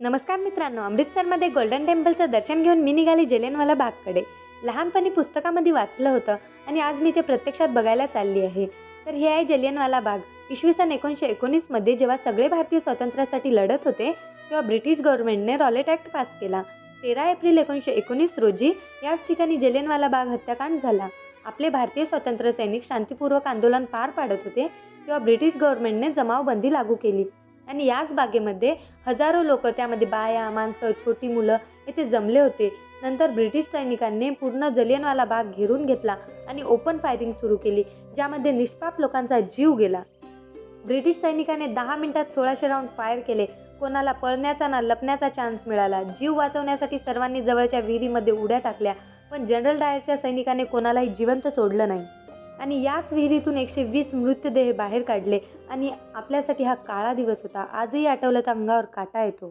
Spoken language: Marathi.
नमस्कार मित्रांनो, अमृतसरमध्ये गोल्डन टेम्पलचं दर्शन घेऊन मी निघाली जलियांवाला बागकडे. लहानपणी पुस्तकामध्ये वाचलं होतं आणि आज मी ते प्रत्यक्षात बघायला चालली आहे. तर हे आहे जलियांवाला बाग. इसवी सन 1919मध्ये जेव्हा सगळे भारतीय स्वातंत्र्यासाठी लढत होते तेव्हा ब्रिटिश गव्हर्नमेंटने रॉलेट ॲक्ट पास केला. 13 एप्रिल 1919 रोजी याच ठिकाणी जलियांवाला बाग हत्याकांड झाला. आपले भारतीय स्वातंत्र्य सैनिक शांतीपूर्वक आंदोलन पार पाडत होते तेव्हा ब्रिटिश गव्हर्नमेंटने जमावबंदी लागू केली आणि याच बागेमध्ये हजारो लोक, त्यामध्ये बाया, माणसं, छोटी मुलं येथे जमले होते. नंतर ब्रिटिश सैनिकांनी पूर्ण जलियांवाला बाग घेरून घेतला आणि ओपन फायरिंग सुरू केली, ज्यामध्ये निष्पाप लोकांचा जीव गेला. ब्रिटिश सैनिकांनी 10 मिनिटात 1600 राऊंड फायर केले. कोणाला पळण्याचा ना लपण्याचा चान्स मिळाला. जीव वाचवण्यासाठी सर्वांनी जवळच्या विहिरीमध्ये उड्या टाकल्या, पण जनरल डायरच्या सैनिकाने कोणालाही जिवंत सोडलं नाही आणि याच विहिरीतून 120 मृतदेह बाहेर काढले. आणि आपल्यासाठी हा काळा दिवस होता. आजही आठवलं तर अंगावर काटा येतो.